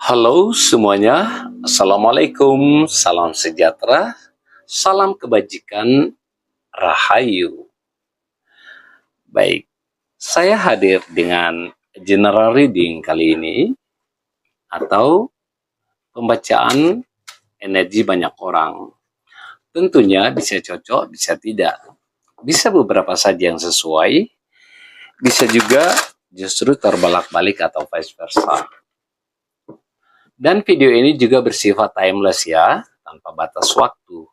Halo semuanya, Assalamualaikum, salam sejahtera, salam kebajikan, rahayu. Baik, saya hadir dengan general reading kali ini, atau pembacaan energi banyak orang. Tentunya bisa cocok, bisa tidak. Bisa beberapa saja yang sesuai, bisa juga justru terbalik-balik atau vice versa. Dan video ini juga bersifat timeless ya, tanpa batas waktu.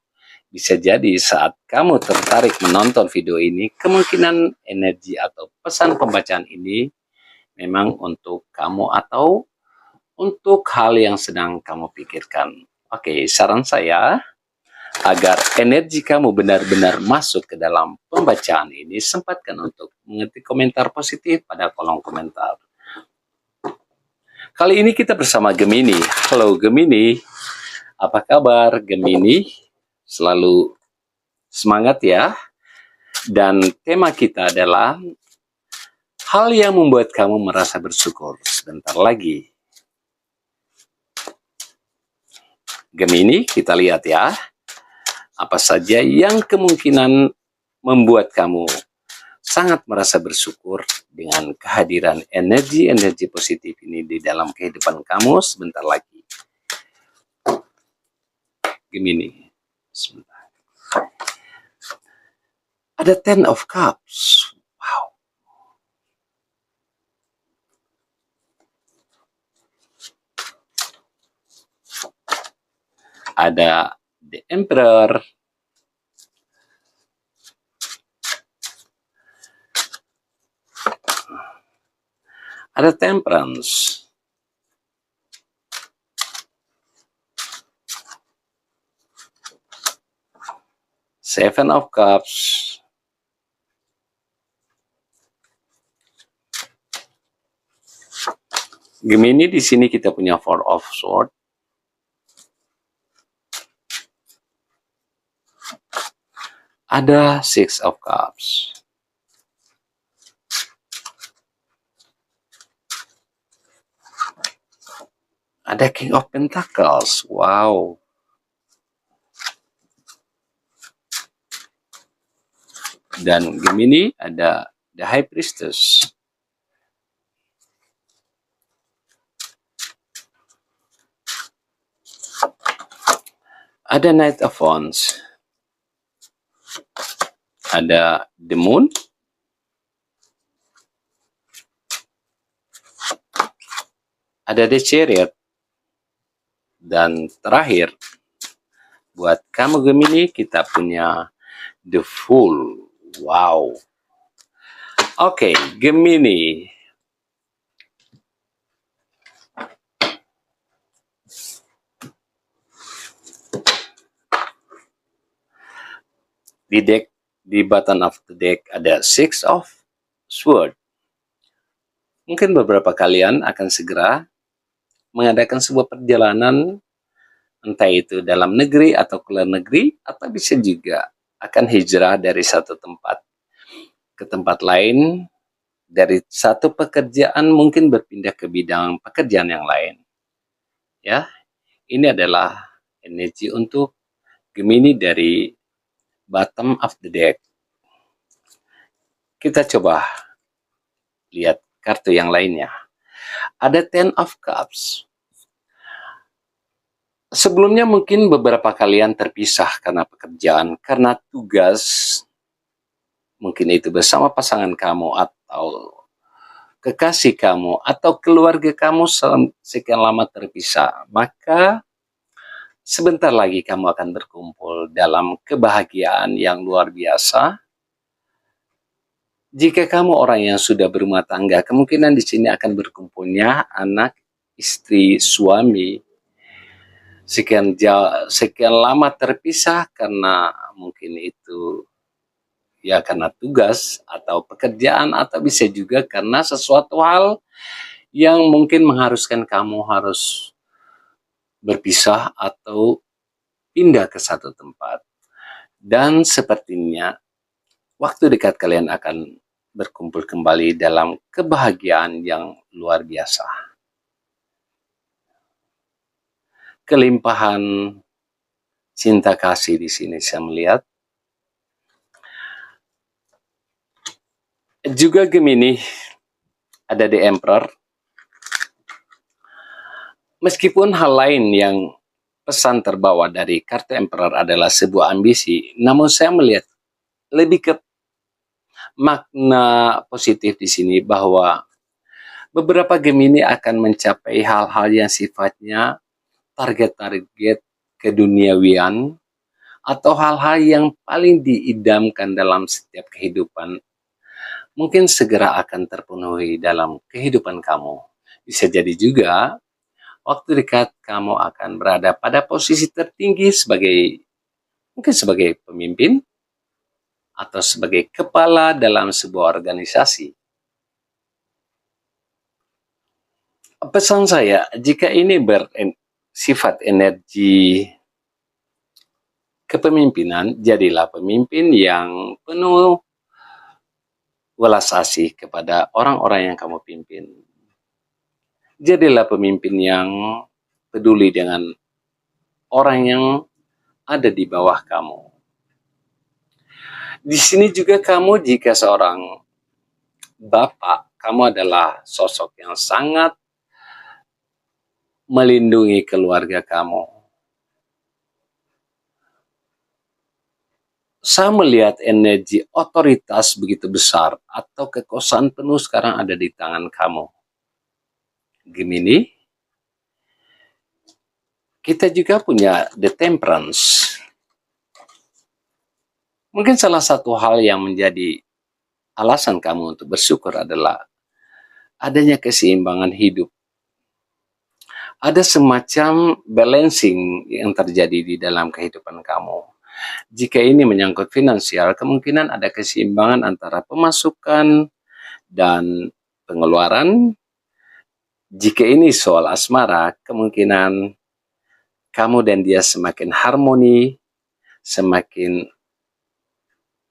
Bisa jadi saat kamu tertarik menonton video ini, kemungkinan energi atau pesan pembacaan ini memang untuk kamu atau untuk hal yang sedang kamu pikirkan. Oke, saran saya agar energi kamu benar-benar masuk ke dalam pembacaan ini, sempatkan untuk mengetik komentar positif pada kolom komentar. Kali ini kita bersama Gemini. Halo Gemini, apa kabar Gemini? Selalu semangat ya. Dan tema kita adalah hal yang membuat kamu merasa bersyukur. Sebentar lagi. Gemini, kita lihat ya. Apa saja yang kemungkinan membuat kamu sangat merasa bersyukur dengan kehadiran energi-energi positif ini di dalam kehidupan kamu sebentar lagi. Gemini, sebentar. Ada Ten of Cups. Wow. Ada The Emperor. Ada Temperance. Seven of Cups. Gemini, di sini kita punya Four of Swords. Ada Six of Cups. Ada King of Pentacles. Wow. Dan Gemini ada The High Priestess. Ada Knight of Wands. Ada The Moon. Ada The Chariot. Dan terakhir, buat kamu Gemini, kita punya The Fool. Wow. Oke, Gemini. Di deck, di bottom of the deck ada Six of Swords. Mungkin beberapa kalian akan segera mengadakan sebuah perjalanan, entah itu dalam negeri atau ke luar negeri, atau bisa juga akan hijrah dari satu tempat ke tempat lain, dari satu pekerjaan mungkin berpindah ke bidang pekerjaan yang lain. Ya, ini adalah energi untuk Gemini dari bottom of the deck. Kita coba lihat kartu yang lainnya. Ada Ten of Cups. Sebelumnya mungkin beberapa kalian terpisah karena pekerjaan, karena tugas, mungkin itu bersama pasangan kamu atau kekasih kamu atau keluarga kamu sekian lama terpisah. Maka sebentar lagi kamu akan berkumpul dalam kebahagiaan yang luar biasa. Jika kamu orang yang sudah berumah tangga, kemungkinan di sini akan berkumpulnya anak, istri, suami. Sekian lama terpisah karena mungkin itu ya karena tugas atau pekerjaan, atau bisa juga karena sesuatu hal yang mungkin mengharuskan kamu harus berpisah atau pindah ke satu tempat. Dan sepertinya waktu dekat kalian akan berkumpul kembali dalam kebahagiaan yang luar biasa. kelimpahan cinta kasih di sini saya melihat. Juga Gemini ada di Emperor. Meskipun hal lain yang pesan terbawa dari kartu Emperor adalah sebuah ambisi, namun saya melihat lebih ke makna positif di sini bahwa beberapa Gemini akan mencapai hal-hal yang sifatnya target-target keduniawian atau hal-hal yang paling diidamkan dalam setiap kehidupan mungkin segera akan terpenuhi dalam kehidupan kamu. Bisa jadi juga waktu dekat kamu akan berada pada posisi tertinggi mungkin sebagai pemimpin atau sebagai kepala dalam sebuah organisasi. Pesan saya, jika ini bersifat energi kepemimpinan, jadilah pemimpin yang penuh welas asih kepada orang-orang yang kamu pimpin. Jadilah pemimpin yang peduli dengan orang yang ada di bawah kamu. Di sini juga kamu jika seorang bapak, kamu adalah sosok yang sangat melindungi keluarga kamu. Saya melihat energi otoritas begitu besar atau kekuasaan penuh sekarang ada di tangan kamu. Gemini, kita juga punya The Temperance. Mungkin salah satu hal yang menjadi alasan kamu untuk bersyukur adalah adanya keseimbangan hidup. Ada semacam balancing yang terjadi di dalam kehidupan kamu. Jika ini menyangkut finansial, kemungkinan ada keseimbangan antara pemasukan dan pengeluaran. Jika ini soal asmara, kemungkinan kamu dan dia semakin harmoni, semakin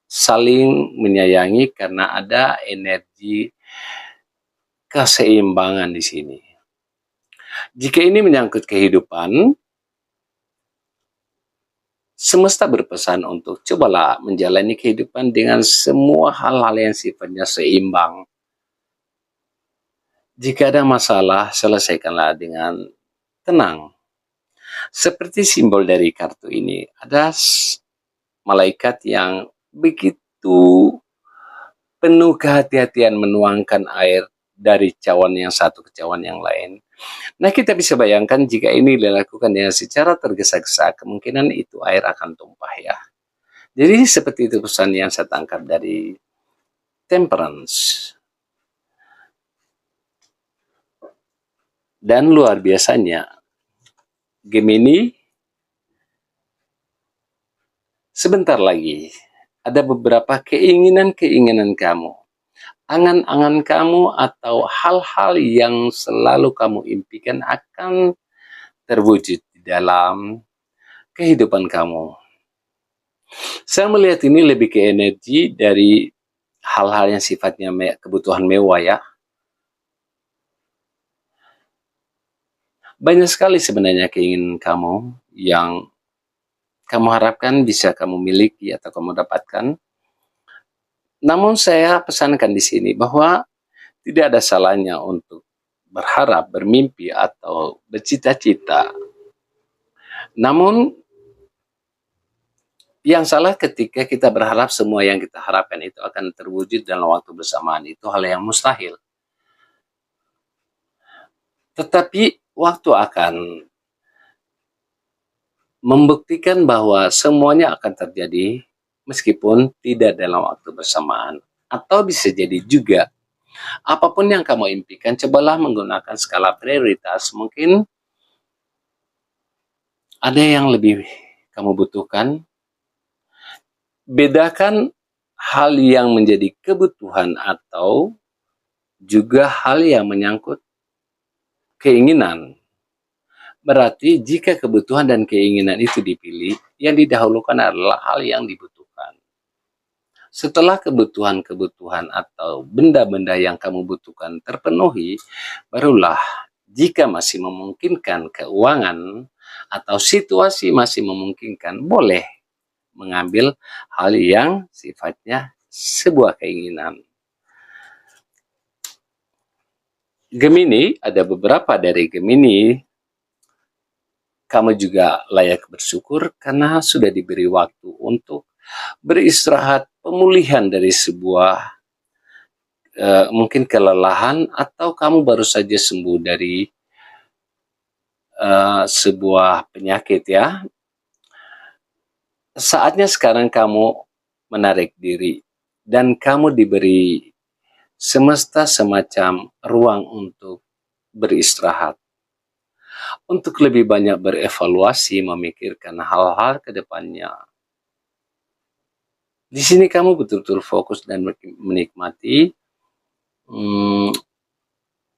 saling menyayangi karena ada energi keseimbangan di sini. Jika ini menyangkut kehidupan, semesta berpesan untuk cobalah menjalani kehidupan dengan semua hal-hal yang sifatnya seimbang. Jika ada masalah, selesaikanlah dengan tenang. Seperti simbol dari kartu ini, ada malaikat yang begitu penuh kehati-hatian menuangkan air dari cawan yang satu ke cawan yang lain. Nah, kita bisa bayangkan jika ini dilakukan dengan secara tergesa-gesa, kemungkinan itu air akan tumpah ya. Jadi seperti itu pesan yang saya tangkap dari Temperance. Dan luar biasanya, Gemini, sebentar lagi ada beberapa keinginan-keinginan kamu, angan-angan kamu atau hal-hal yang selalu kamu impikan akan terwujud di dalam kehidupan kamu. Saya melihat ini lebih ke energi dari hal-hal yang sifatnya kebutuhan mewah ya. Banyak sekali sebenarnya keinginan kamu yang kamu harapkan bisa kamu miliki atau kamu dapatkan. Namun saya pesankan di sini bahwa tidak ada salahnya untuk berharap, bermimpi, atau bercita-cita. Namun yang salah ketika kita berharap semua yang kita harapkan itu akan terwujud dalam waktu bersamaan. Itu hal yang mustahil. Tetapi waktu akan membuktikan bahwa semuanya akan terjadi meskipun tidak dalam waktu bersamaan. Atau bisa jadi juga apapun yang kamu impikan, cobalah menggunakan skala prioritas. Mungkin ada yang lebih kamu butuhkan. Bedakan hal yang menjadi kebutuhan atau juga hal yang menyangkut keinginan. Berarti jika kebutuhan dan keinginan itu dipilih, yang didahulukan adalah hal yang dibutuhkan. Setelah kebutuhan-kebutuhan atau benda-benda yang kamu butuhkan terpenuhi, barulah jika masih memungkinkan keuangan atau situasi masih memungkinkan, boleh mengambil hal yang sifatnya sebuah keinginan. Gemini, ada beberapa dari Gemini, kamu juga layak bersyukur karena sudah diberi waktu untuk beristirahat, pemulihan dari sebuah mungkin kelelahan, atau kamu baru saja sembuh dari sebuah penyakit ya. Saatnya sekarang kamu menarik diri dan kamu diberi semesta semacam ruang untuk beristirahat, untuk lebih banyak berevaluasi, memikirkan hal-hal ke depannya. Di sini kamu betul-betul fokus dan menikmati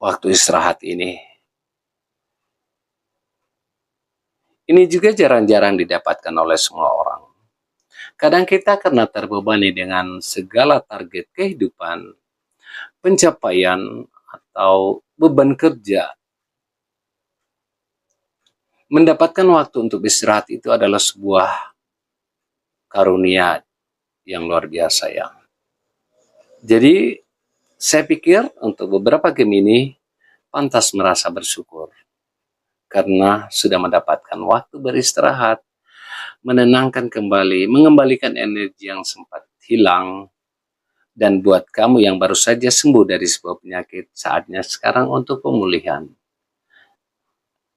waktu istirahat ini. Ini juga jarang-jarang didapatkan oleh semua orang. Kadang kita karena terbebani dengan segala target kehidupan, pencapaian, atau beban kerja, mendapatkan waktu untuk istirahat itu adalah sebuah karunia yang luar biasa ya. Jadi saya pikir untuk beberapa Gemini pantas merasa bersyukur karena sudah mendapatkan waktu beristirahat, menenangkan kembali, mengembalikan energi yang sempat hilang. Dan buat kamu yang baru saja sembuh dari sebuah penyakit, saatnya sekarang untuk pemulihan.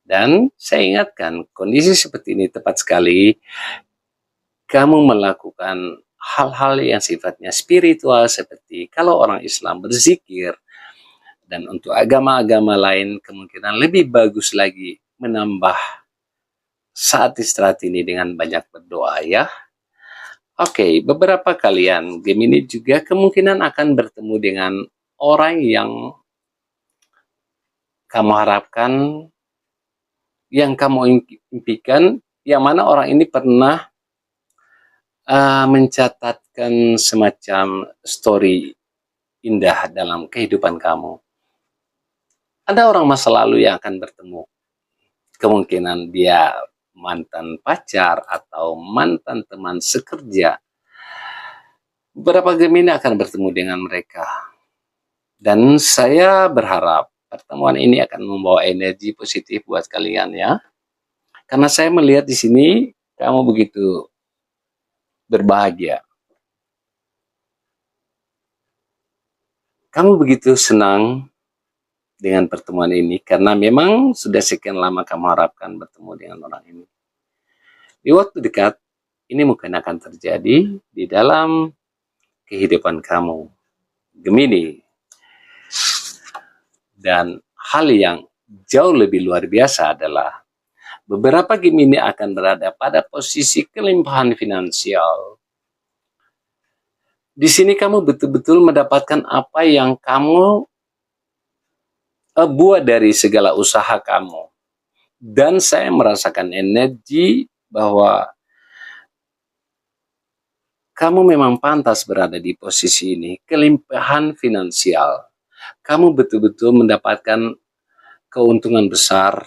Dan saya ingatkan, kondisi seperti ini tepat sekali kamu melakukan hal-hal yang sifatnya spiritual, seperti kalau orang Islam berzikir, dan untuk agama-agama lain kemungkinan lebih bagus lagi menambah saat istirahat ini dengan banyak berdoa ya. Oke, beberapa kalian Gemini juga kemungkinan akan bertemu dengan orang yang kamu harapkan, yang kamu impikan, yang mana orang ini pernah mencatatkan semacam story indah dalam kehidupan kamu. Ada orang masa lalu yang akan bertemu. Kemungkinan dia mantan pacar atau mantan teman sekerja. Beberapa Gemini akan bertemu dengan mereka. Dan saya berharap pertemuan ini akan membawa energi positif buat kalian ya. Karena saya melihat di sini kamu begitu berbahagia. Kamu begitu senang dengan pertemuan ini karena memang sudah sekian lama kamu harapkan bertemu dengan orang ini. Di waktu dekat ini mungkin akan terjadi di dalam kehidupan kamu, Gemini. Dan hal yang jauh lebih luar biasa adalah beberapa Gemini akan berada pada posisi kelimpahan finansial. Di sini kamu betul-betul mendapatkan apa yang kamu buat dari segala usaha kamu. Dan saya merasakan energi bahwa kamu memang pantas berada di posisi ini, kelimpahan finansial. Kamu betul-betul mendapatkan keuntungan besar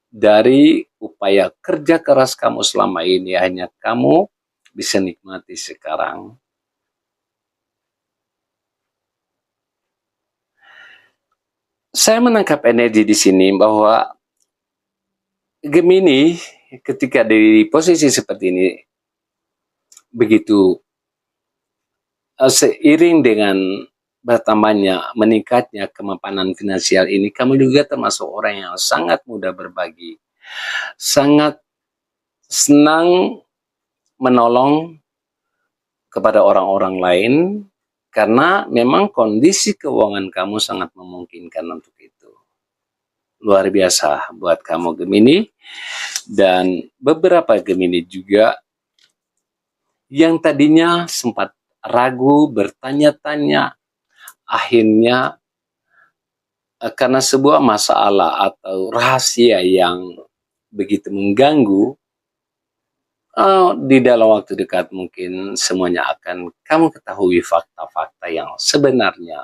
dari upaya kerja keras kamu selama ini, hanya kamu bisa nikmati sekarang. Saya menangkap energi di sini bahwa Gemini ketika di posisi seperti ini, begitu seiring dengan bertambahnya, meningkatnya kemapanan finansial ini, kamu juga termasuk orang yang sangat mudah berbagi, sangat senang menolong kepada orang-orang lain, karena memang kondisi keuangan kamu sangat memungkinkan untuk itu. Luar biasa buat kamu Gemini. Dan beberapa Gemini juga yang tadinya sempat ragu, bertanya-tanya, akhirnya karena sebuah masalah atau rahasia yang begitu mengganggu, di dalam waktu dekat mungkin semuanya akan kamu ketahui fakta-fakta yang sebenarnya.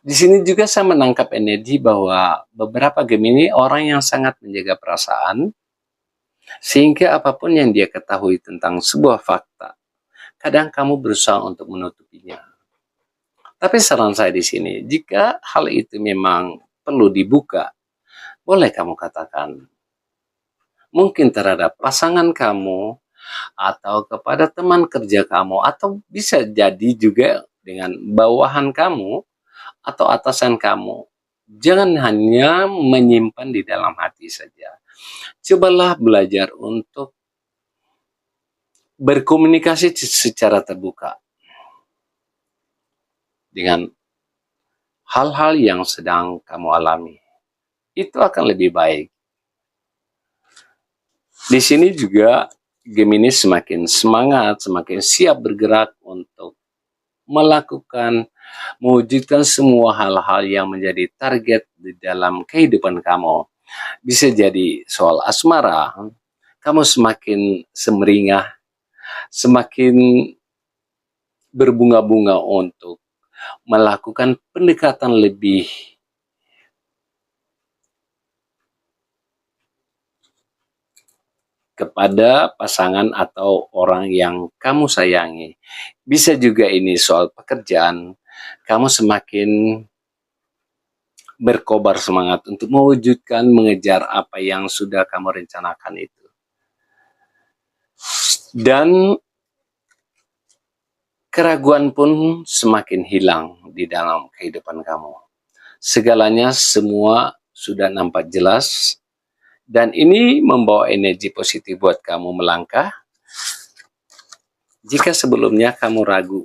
Di sini juga saya menangkap energi bahwa beberapa Gemini orang yang sangat menjaga perasaan, sehingga apapun yang dia ketahui tentang sebuah fakta, kadang kamu berusaha untuk menutupinya. Tapi saran saya di sini, jika hal itu memang perlu dibuka, boleh kamu katakan. Mungkin terhadap pasangan kamu, atau kepada teman kerja kamu, atau bisa jadi juga dengan bawahan kamu, atau atasan kamu. Jangan hanya menyimpan di dalam hati saja. Cobalah belajar untuk berkomunikasi secara terbuka dengan hal-hal yang sedang kamu alami. Itu akan lebih baik. Di sini juga Gemini semakin semangat, semakin siap bergerak untuk mewujudkan semua hal-hal yang menjadi target di dalam kehidupan kamu. Bisa jadi soal asmara, kamu semakin semeringah, semakin berbunga-bunga untuk melakukan pendekatan lebih kepada pasangan atau orang yang kamu sayangi. Bisa juga ini soal pekerjaan, kamu semakin berkobar semangat untuk mewujudkan, mengejar apa yang sudah kamu rencanakan itu. Dan keraguan pun semakin hilang di dalam kehidupan kamu. Segalanya semua sudah nampak jelas, dan ini membawa energi positif buat kamu melangkah. Jika sebelumnya kamu ragu,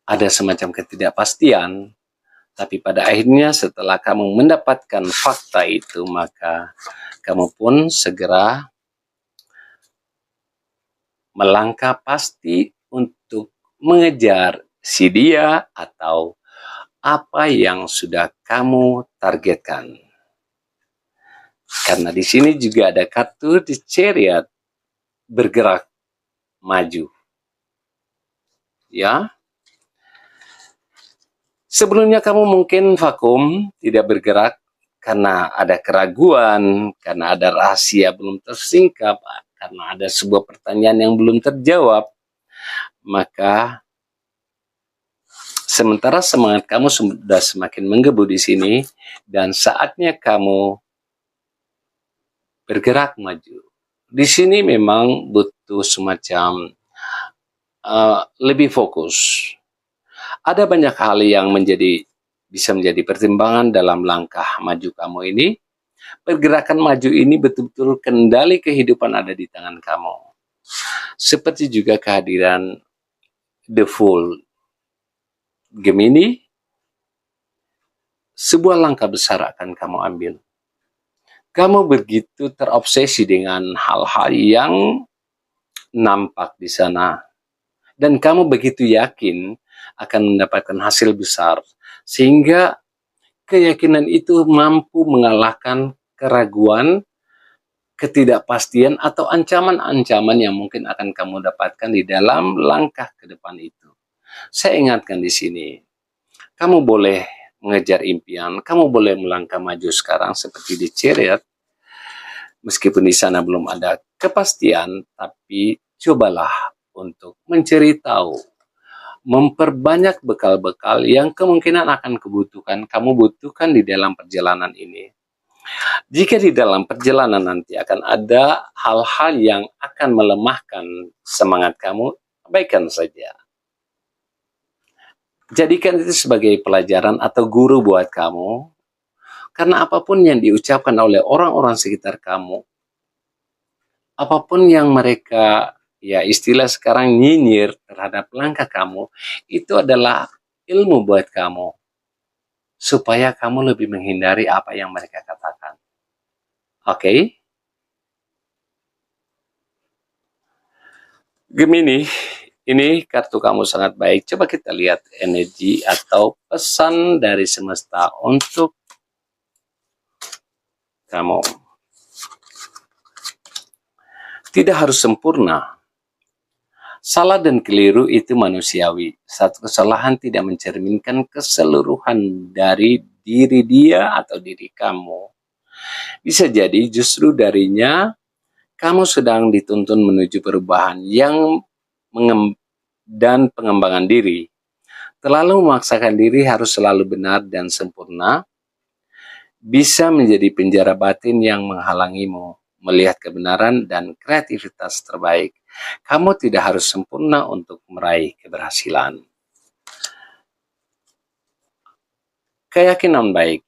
ada semacam ketidakpastian, tapi pada akhirnya setelah kamu mendapatkan fakta itu, maka kamu pun segera melangkah pasti untuk mengejar si dia atau apa yang sudah kamu targetkan. Karena di sini juga ada kartu di Chariot, bergerak maju. Ya. Sebelumnya kamu mungkin vakum, tidak bergerak karena ada keraguan, karena ada rahasia belum tersingkap, karena ada sebuah pertanyaan yang belum terjawab. Maka sementara semangat kamu sudah semakin menggebu di sini, dan saatnya kamu bergerak maju. Di sini memang butuh semacam lebih fokus. Ada banyak hal yang bisa menjadi pertimbangan dalam langkah maju kamu ini. Pergerakan maju ini betul-betul kendali kehidupan ada di tangan kamu. Seperti juga kehadiran The Fool Gemini, sebuah langkah besar akan kamu ambil. Kamu begitu terobsesi dengan hal-hal yang nampak di sana, dan kamu begitu yakin akan mendapatkan hasil besar, sehingga keyakinan itu mampu mengalahkan keraguan, ketidakpastian, atau ancaman-ancaman yang mungkin akan kamu dapatkan di dalam langkah ke depan itu. Saya ingatkan di sini, kamu boleh mengejar impian, kamu boleh melangkah maju sekarang seperti di Chariot, meskipun di sana belum ada kepastian, tapi cobalah untuk mencari tahu, memperbanyak bekal-bekal yang kemungkinan akan kamu butuhkan di dalam perjalanan ini. Jika di dalam perjalanan nanti akan ada hal-hal yang akan melemahkan semangat kamu, abaikan saja. Jadikan itu sebagai pelajaran atau guru buat kamu, karena apapun yang diucapkan oleh orang-orang sekitar kamu, apapun yang mereka, ya istilah sekarang, nyinyir terhadap langkah kamu, itu adalah ilmu buat kamu, supaya kamu lebih menghindari apa yang mereka katakan. Oke? Gemini, ini kartu kamu sangat baik. Coba kita lihat energi atau pesan dari semesta untuk kamu. Tidak harus sempurna, Salah dan keliru itu manusiawi. Satu kesalahan tidak mencerminkan keseluruhan dari diri dia atau diri kamu. Bisa jadi justru darinya kamu sedang dituntun menuju perubahan dan pengembangan diri. Terlalu memaksakan diri harus selalu benar dan sempurna bisa menjadi penjara batin yang menghalangimu melihat kebenaran dan kreativitas terbaik. Kamu tidak harus sempurna untuk meraih keberhasilan. Keyakinan baik.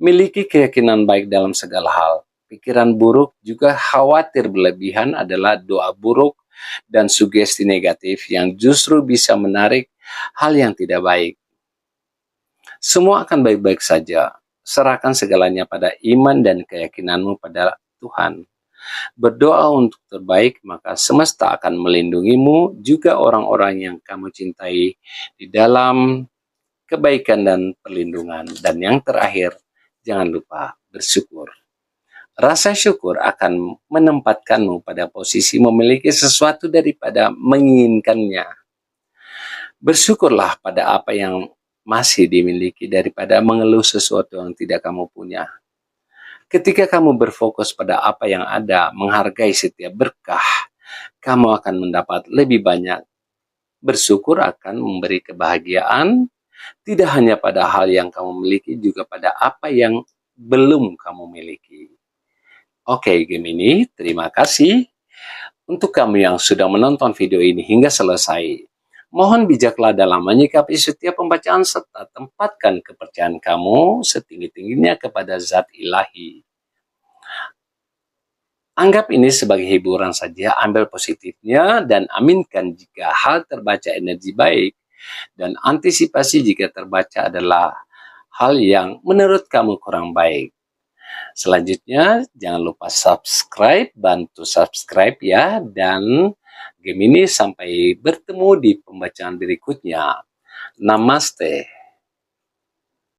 Miliki keyakinan baik dalam segala hal. Pikiran buruk juga khawatir berlebihan adalah doa buruk dan sugesti negatif yang justru bisa menarik hal yang tidak baik. Semua akan baik-baik saja. Serahkan segalanya pada iman dan keyakinanmu pada Tuhan. Berdoa untuk terbaik, maka semesta akan melindungimu, juga orang-orang yang kamu cintai di dalam kebaikan dan perlindungan. Dan yang terakhir, jangan lupa bersyukur. Rasa syukur akan menempatkanmu pada posisi memiliki sesuatu daripada menginginkannya. Bersyukurlah pada apa yang masih dimiliki daripada mengeluh sesuatu yang tidak kamu punya. Ketika kamu berfokus pada apa yang ada, menghargai setiap berkah, kamu akan mendapat lebih banyak. Bersyukur akan memberi kebahagiaan, tidak hanya pada hal yang kamu miliki, juga pada apa yang belum kamu miliki. Oke, Gemini, terima kasih untuk kamu yang sudah menonton video ini hingga selesai. Mohon bijaklah dalam menyikapi setiap pembacaan serta tempatkan kepercayaan kamu setinggi-tingginya kepada zat ilahi. Anggap ini sebagai hiburan saja, ambil positifnya dan aminkan jika hal terbaca energi baik dan antisipasi jika terbaca adalah hal yang menurut kamu kurang baik. Selanjutnya, jangan lupa subscribe, bantu subscribe ya, dan Gemini sampai bertemu di pembacaan berikutnya. Namaste.